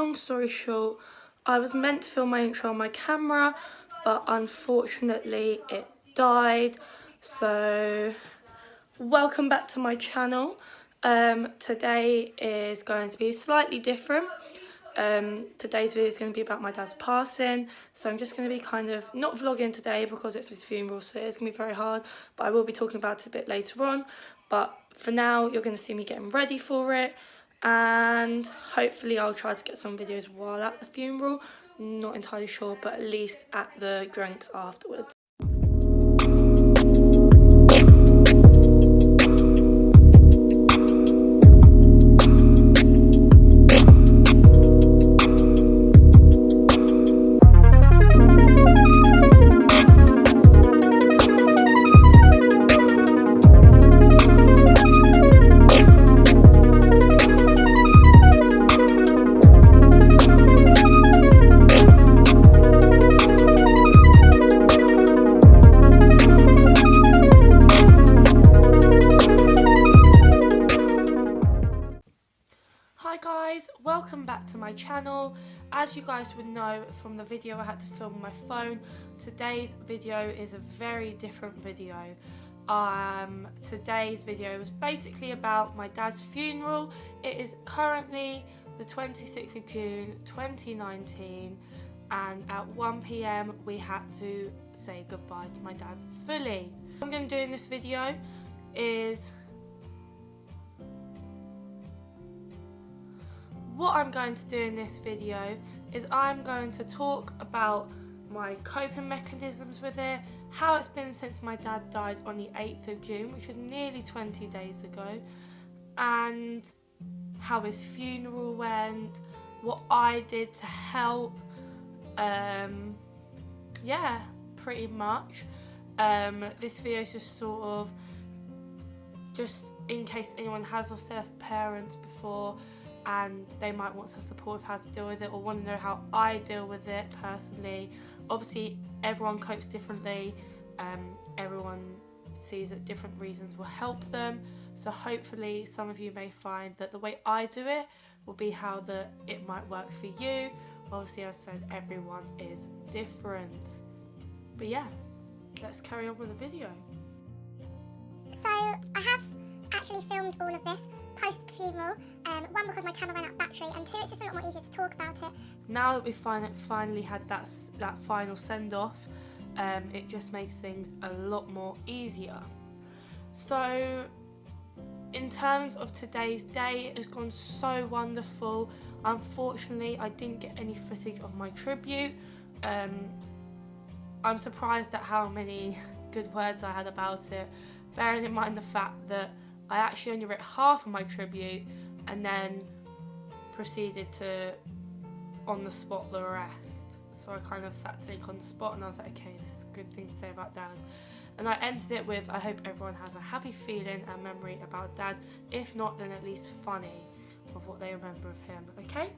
long story short, I was meant to film my intro on my camera, but unfortunately it died. So welcome back to my channel. Today is going to be slightly different. Today's video is going to be about my dad's passing, so I'm just going to be kind of not vlogging today because it's his funeral, so it's going to be very hard, but I will be talking about it a bit later on. But for now, you're going to see me getting ready for it, and hopefully I'll try to get some videos while at the funeral. Not entirely sure, but at least at the drinks afterwards. Hi guys, welcome back to my channel. As you guys would know from the video I had to film on my phone, today's video is a very different video. Today's video is basically about my dad's funeral. It is currently the 26th of June 2019, and at 1 PM we had to say goodbye to my dad fully. What I'm going to do in this video is I'm going to talk about my coping mechanisms with it, how it's been since my dad died on the 8th of June, which was nearly 20 days ago, and how his funeral went, what I did to help, yeah, pretty much. This video is just sort of just in case anyone has lost their parents before and they might want some support of how to deal with it, or want to know how I deal with it personally. Obviously everyone copes differently, everyone sees that different reasons will help them, so hopefully some of you may find that the way I do it will be how it might work for you. Obviously, as I said, everyone is different. But yeah, let's carry on with the video. So I have actually filmed all of this post-funeral, one because my camera ran out of battery, and two, it's just a lot more easier to talk about it. Now that we've finally had that final send-off, it just makes things a lot more easier. So in terms of today's day, it has gone so wonderful. Unfortunately, I didn't get any footage of my tribute. I'm surprised at how many good words I had about it, bearing in mind the fact that I actually only wrote half of my tribute and then proceeded to on the spot the rest. So I kind of had to think on the spot, and I was like, okay, this is a good thing to say about Dad. And I ended it with, I hope everyone has a happy feeling and memory about Dad. If not, then at least funny of what they remember of him, okay?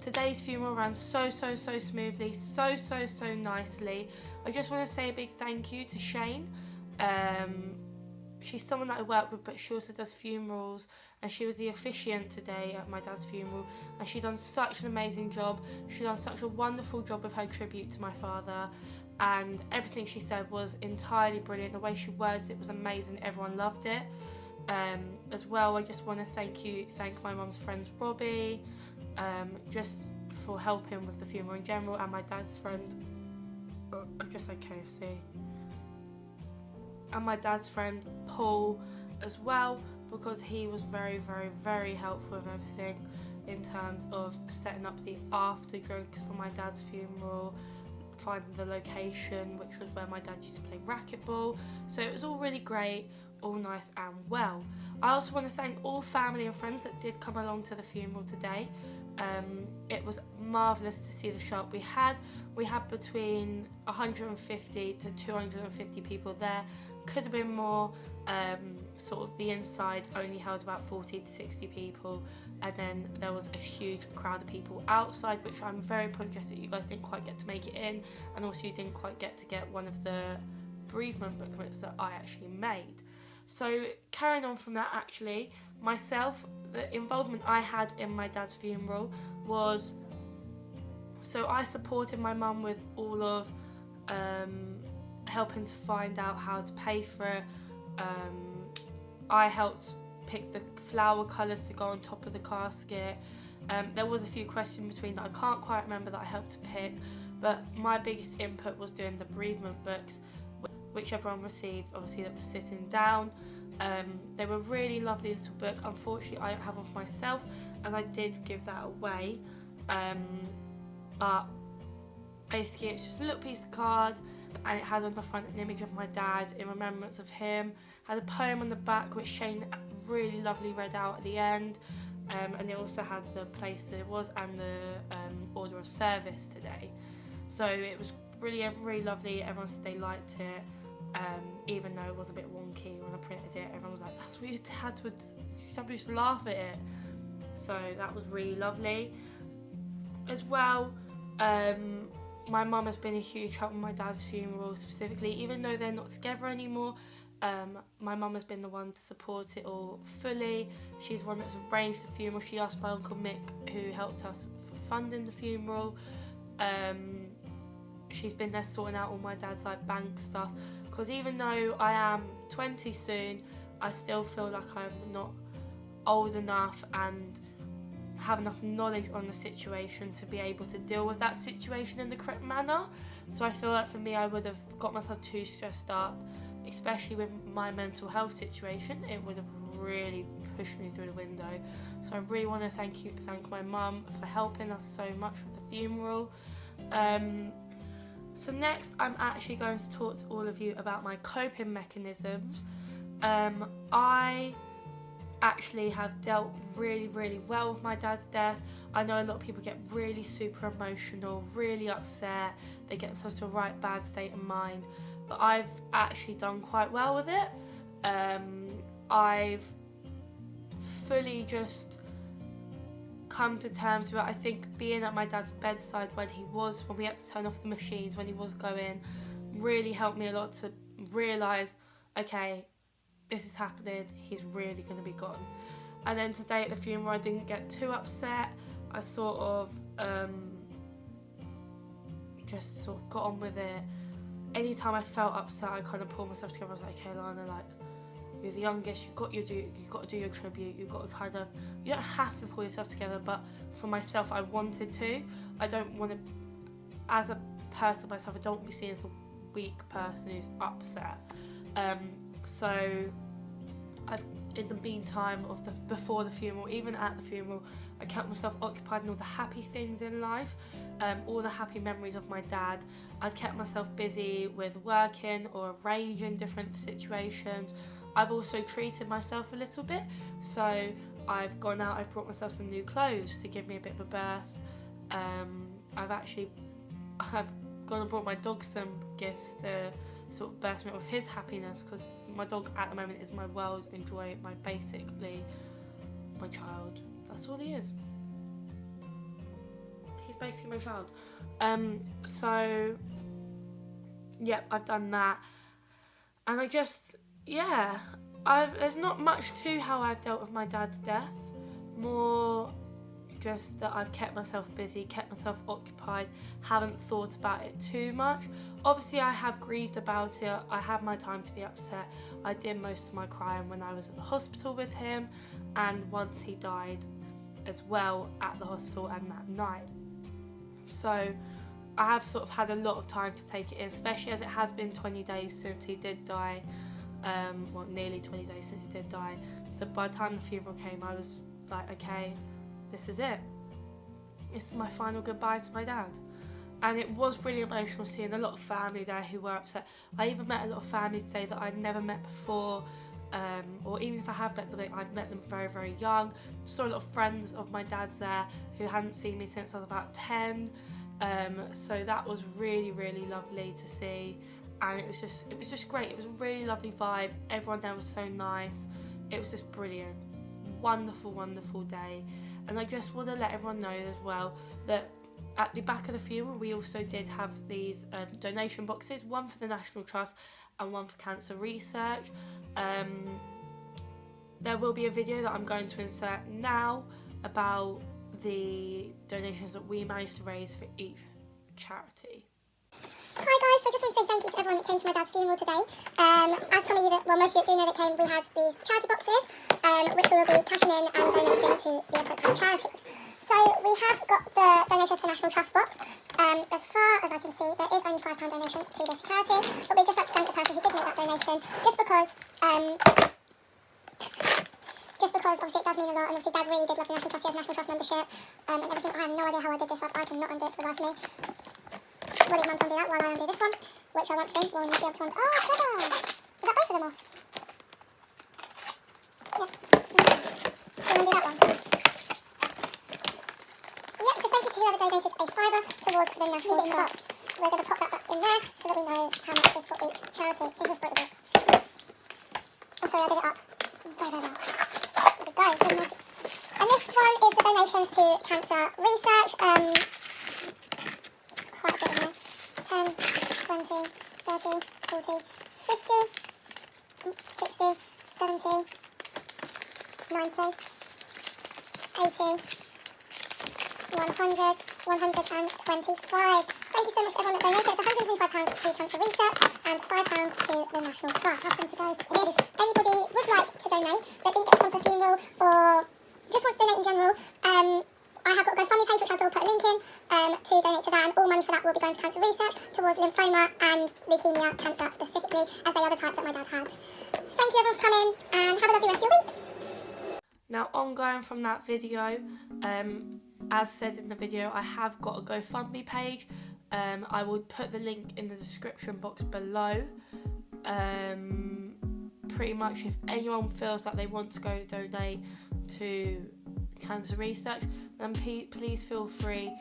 Today's funeral ran so smoothly, so nicely. I just want to say a big thank you to Shane. She's someone that I work with, but she also does funerals, and she was the officiant today at my dad's funeral, and she done such an amazing job. She done such a wonderful job with her tribute to my father, and everything she said was entirely brilliant. The way she words it was amazing. Everyone loved it. As well, I just want to thank my mum's friends Robbie, just for helping with the funeral in general, and my dad's friend, I just said KFC, and my dad's friend Paul as well, because he was very helpful with everything in terms of setting up the after drinks for my dad's funeral, finding the location, which was where my dad used to play racquetball. So it was all really great, all nice and well. I also want to thank all family and friends that did come along to the funeral today. It was marvellous to see the show up we had. We had between 150 to 250 people there. Could have been more. Sort of the inside only held about 40 to 60 people, and then there was a huge crowd of people outside, which I'm very apologetic that you guys didn't quite get to make it in, and also you didn't quite get one of the bereavement booklets that I actually made. So carrying on from that, actually, myself, the involvement I had in my dad's funeral was, so I supported my mum with all of helping to find out how to pay for it. I helped pick the flower colours to go on top of the casket. There was a few questions between that I can't quite remember that I helped to pick, but my biggest input was doing the bereavement books, which everyone received, obviously, that was sitting down. They were really lovely little book. Unfortunately, I don't have one for myself, as I did give that away. But basically, it's just a little piece of card, and it had on the front an image of my dad in remembrance of him. Had a poem on the back, which Shane really lovely read out at the end. And it also had the place that it was and the order of service today. So it was brilliant, really lovely. Everyone said they liked it, even though it was a bit wonky when I printed it. Everyone was like, "That's what your dad would." Some people used to laugh at it. So that was really lovely. As well, my mum has been a huge help with my dad's funeral specifically, even though they're not together anymore. My mum has been the one to support it all fully. She's the one that's arranged the funeral. She asked my Uncle Mick, who helped us for funding the funeral. She's been there sorting out all my dad's bank stuff, because even though I am 20 soon, I still feel like I'm not old enough and have enough knowledge on the situation to be able to deal with that situation in the correct manner. So I feel like for me, I would have got myself too stressed up, especially with my mental health situation. It would have really pushed me through the window. So I really want to thank my mum for helping us so much with the funeral. So next, I'm actually going to talk to all of you about my coping mechanisms. I actually have dealt really well with my dad's death. I know a lot of people get really super emotional, really upset. They get themselves to a right bad state of mind. But I've actually done quite well with it. I've fully just come to terms with it. I think being at my dad's bedside when we had to turn off the machines when he was going, really helped me a lot to realise, okay, this is happening, he's really going to be gone. And then today at the funeral, I didn't get too upset. I sort of just sort of got on with it. Anytime I felt upset, I kind of pulled myself together. I was like, okay, Lana, you're the youngest, you've got to do your tribute, you don't have to pull yourself together, but for myself, I wanted to. I don't want to, as a person myself, I don't want to be seen as a weak person who's upset. So in the meantime before the funeral, even at the funeral, I kept myself occupied in all the happy things in life, all the happy memories of my dad. I've kept myself busy with working or arranging different situations. I've also treated myself a little bit, so I've gone out, I've brought myself some new clothes to give me a bit of a burst. I've gone and brought my dog some gifts to sort of burst me up with his happiness, because my dog at the moment is my world and joy, basically my child. That's all he is. He's basically my child. So yeah, I've done that, and there's not much to how I've dealt with my dad's death. More just that I've kept myself busy, kept myself occupied, haven't thought about it too much. Obviously, I have grieved about it. I had my time to be upset. I did most of my crying when I was at the hospital with him, and once he died as well at the hospital and that night. So I have sort of had a lot of time to take it in, especially as it has been 20 days since he did die. Nearly 20 days since he did die. So by the time the funeral came, I was like, okay, this is it. This is my final goodbye to my dad. And it was really emotional seeing a lot of family there who were upset. I even met a lot of family today that I'd never met before, or even if I have met them, I've met them very young. Saw a lot of friends of my dad's there who hadn't seen me since I was about 10. So that was really lovely to see, and it was just great. It was a really lovely vibe. Everyone there was so nice. It was just brilliant. Wonderful day. And I just want to let everyone know as well that at the back of the funeral we also did have these donation boxes, one for the National Trust and one for cancer research. There will be a video that I'm going to insert now about the donations that we managed to raise for each charity. Hi guys, so I just want to say thank you to everyone that came to my dad's funeral today. As some of you, most of you do know that came, we had these charity boxes, which we will be cashing in and donating to the appropriate charities. So we have got the donations to National Trust box. As far as I can see, there is only £5 donation to this charity, but we just represent the person who did make that donation, just because obviously it does mean a lot, and obviously Dad really did love the National Trust. He has National Trust membership and everything. I have no idea how I did this, I cannot undo it for the life of me. Will your mum undo that while I undo this one, which I want to do, will not be able to undo. Oh, clever! Is that both of them off? Yeah. Can undo that one? Yep, so thank you to whoever donated a fiver towards the National Trust. We're going to pop that back in there so that we know how much is for each charity. It just broke the box. Oh, sorry, I did it up. There we go. And this one is the donations to cancer research. It's quite a bit in there. 10, 20, 30, 40, 50, 60, 70, 90, 80, 100, 125. Thank you so much to everyone that donated. It's £125 to cancer research and £5 to the National Trust. Have them to go. If anybody would like to donate that didn't get to come to the funeral or just wants to donate in general, I have got a GoFundMe page which I will put a link in to donate to that, and all money for that will be going to cancer research towards lymphoma and leukemia cancer specifically, as they are the type that my dad had. Thank you everyone for coming and have a lovely rest of your week. Now, ongoing from that video, as said in the video, I have got a GoFundMe page. I will put the link in the description box below. Pretty much if anyone feels like they want to go donate to cancer research, then please feel free.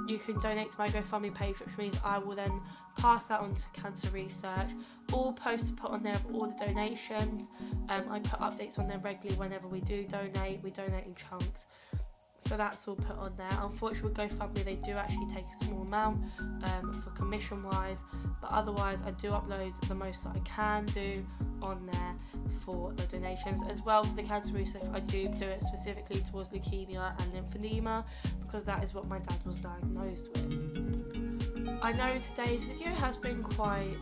You can donate to my GoFundMe page, which means I will then pass that on to cancer research. All posts are put on there of all the donations. I put updates on there regularly whenever we do donate. We donate in chunks. So that's all put on there. Unfortunately with GoFundMe they do actually take a small amount for commission wise, but otherwise I do upload the most that I can do on there for the donations. As well for the cancer research, I do it specifically towards leukemia and lymphedema because that is what my dad was diagnosed with. I know today's video has been quite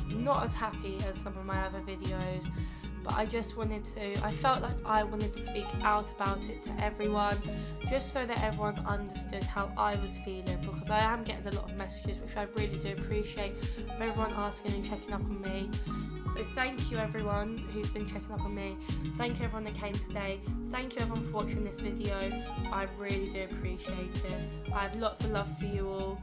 not as happy as some of my other videos, but I felt like I wanted to speak out about it to everyone, just so that everyone understood how I was feeling, because I am getting a lot of messages, which I really do appreciate, of everyone asking and checking up on me. So thank you everyone who's been checking up on me. Thank you everyone that came today. Thank you everyone for watching this video. I really do appreciate it. I have lots of love for you all.